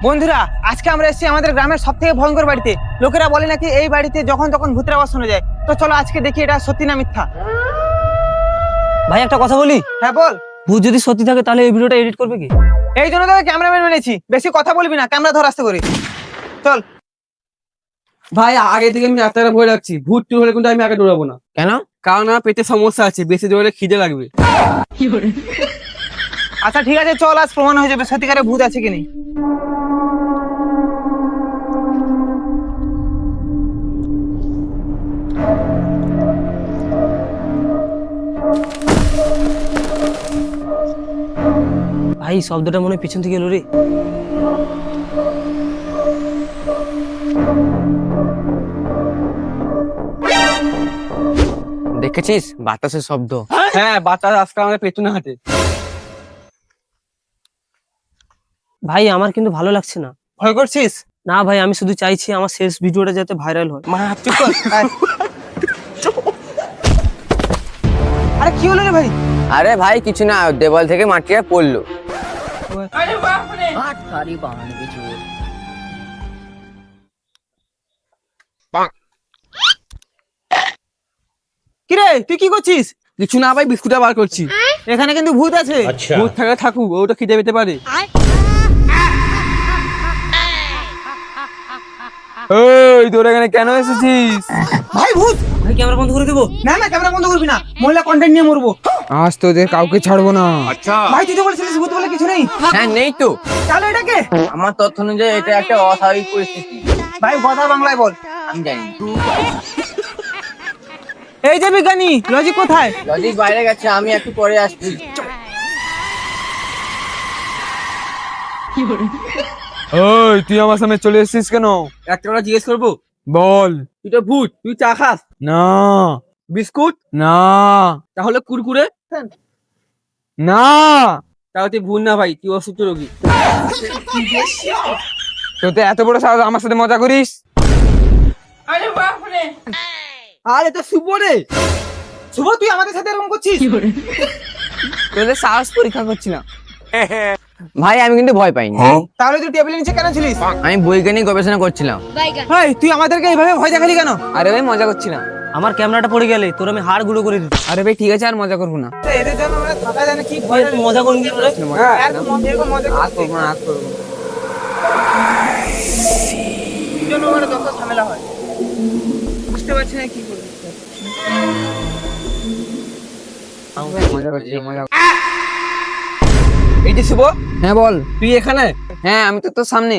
বন্ধুরা, আজকে আমরা এসেছি আমাদের গ্রামের সব থেকে ভয়ঙ্কর বাড়িতে। লোকেরা বলে নাকি এই বাড়িতে যখন তখন ভূতের আওয়াজ শোনা যায়। তো চলো আজকে দেখি এটা সত্যি না মিথ্যা। ভাই একটা কথা বলি, হ্যাঁ বল। ভূত যদি সত্যি থাকে তাহলে এই ভিডিওটা এডিট করবে কি? এই জন্য তোকে ক্যামেরাম্যান এনেছি, বেশি কথা বলবি না, ক্যামেরা ধর আস্তে করে। চল। ভাই আগে থেকে আমি রাস্তাটা ভয় রাখছি, ভূত টুত হলে কিন্তু আমি আগে দৌড়াবো না। কেন? কারণ আমার পেটে সমস্যা আছে, বেশি দৌড়ালে খিদে লাগবে। আচ্ছা ঠিক আছে, চল, আজ প্রমাণ হয়ে যাবে সত্যিকারে ভূত আছে কি নেই। ভাই শব্দটা মনে হয় পিছন থেকে এলো রে। দেখেছিস বাতাসের শব্দ? হ্যাঁ, বাতাস আজকে আমাদের পেছনে হাঁটে। ভাই আমার কিন্তু ভালো লাগছে না। ভয় করছিস? না ভাই, আমি শুধু চাইছি আমার শেষ ভিডিওটা যাতে ভাইরাল হয়। চুপ কর। আয়। আরে কি হলো রে ভাই? আরে ভাই কিছু না, দেওয়াল থেকে মাটিটা পড়লো। কি রে, তুই কি করছিস? কিছু না ভাই, বিস্কুটটা বার করছি। এখানে কিন্তু ভূত আছে। ভূত থাকলে থাকুক, ওটা খিদে পেতে পারে। এই তোরা এখানে কেন এসেছিস? ভাই ভূত! ভাই ক্যামেরা বন্ধ করে দেবো? না না, ক্যামেরা বন্ধ করবি না, মহিলা কন্টেন্ট নিয়ে মরবো। আজ তোদের কাউকে ছাড়বো না। ভাই তুই তো বলছিলিস ভূত বলে কিছু নেই। হ্যাঁ নেই তো, তাহলে এটাকে? আমার তথ্য অনুযায়ী এটা একটা অস্বাভাবিক পরিস্থিতি। ভাই কথা বাংলায় বল। আমি জানি না। এই যে বিজ্ঞানী, লজিক কোথায়? লজিক বাইরে গেছে, আমি একটু পরে আসছি। ওই তুই আমার সামনে চলে এসেছিস কেন? একটা কথা জিজ্ঞেস করবো, বল। তুই তো ভূত, তুই চা খাস? না বিস্কুট? না তাহলে কুরকুরে? না, তাহলে তুই ভূত না ভাই, তুই অসুস্থ রোগী। তোতে এত বড় সাহস আমার সাথে মজা করিস? আরে তো শুভ রে। শুভ, তুই আমাদের সাথে এরকম করছিস? তোদের সাহস পরীক্ষা করছিলাম। ভাই আমি কিন্তু ভয় পাইনি, তাহলে তুই টেবিলের নিচে কেন ছিলিস? আমি বৈজ্ঞানিক গবেষণা করছিলাম। ভাই তুই আমাদেরকে এইভাবে ভয় দেখালি কেন? আরে ভাই মজা করছিলাম। আমার ক্যামেরাটা পড়ে গেলে তোর আমি হাড় গুঁড়ো করে দিত। আরে ভাই ঠিক আছে, আর মজা করবো না। এদের জন্য আমরা থাকা জানে কি ভাই ভয়। তুই মজা করবি কি রে? একদম এরকম মজা আর করবো না, আর করবো না। এই জন্য আমার যত ঝামেলা হয়, বুঝতে পারছি না কি করবো। মজা করছি, মজা। এই যে শুভ, হ্যাঁ বল। তুই এখানে? হ্যাঁ আমি তো তোর সামনে।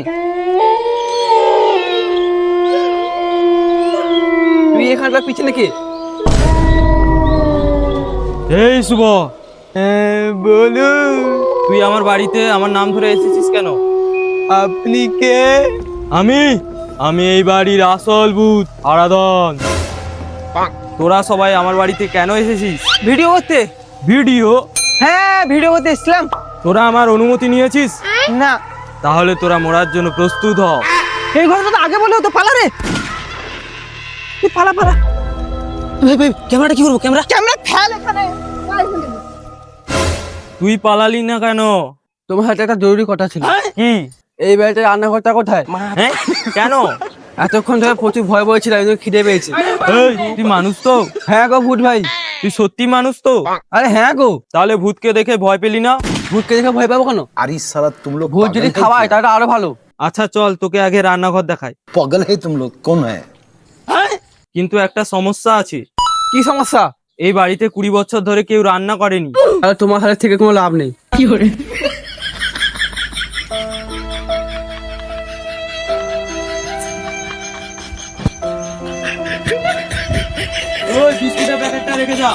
তুই এখানকার পিছনে কে? এই শুভ, বলু, তুই আমার বাড়িতে আমার নাম ধরে এসেছিস কেন? আপনি কে? আমি এই বাড়ির আসল ভূত আরাধন। তোরা সবাই আমার বাড়িতে কেন এসেছিস? ভিডিও করতে? ভিডিও? হ্যাঁ ভিডিও করতে এসেছিলাম। তোরা আমার অনুমতি নিয়েছিস? না। তাহলে তোরা মরার জন্য প্রস্তুত হ। এই ঘটনা তো আগে বলে হতো, পালা রে। তুই পালা পালা। ভাই ভাই ক্যামেরাটা কি করবো? ক্যামেরা ক্যামেরা ফেল এখানে। তুই পালালি না কেন? তোমার সাথে একটা জরুরি কথা ছিল। কি? এই বাড়িতে রান্নাঘরটা কোথায়? হ্যাঁ কেন? এতক্ষণ ধরে প্রচুর ভয় বলছিল, আমি খিদে পেয়েছে। এই তুই মানুষ তো? হ্যাঁ গো ভূত ভাই। তুই সত্যি মানুষ তো? আরে হ্যাঁ গো। তাহলে ভূতকে দেখে ভয় পেলি না? ভূতকে দেখে ভয় পাবো কেন? अरे साला तुम लोग ভূত যদি पागल है খাওয়ায় তাহলে আরো ভালো। আচ্ছা চল তোকে আগে রান্নাঘর দেখাই। पागल है तुम लोग कौन है? কিন্তু একটা সমস্যা আছে। কি সমস্যা? এই বাড়িতে 20 বছর ধরে কেউ রান্না করেনি। তাহলে তোমার হাতে থেকে কোনো লাভ নেই। ওই বিস্কুটের প্যাকেটটা রেখে যা।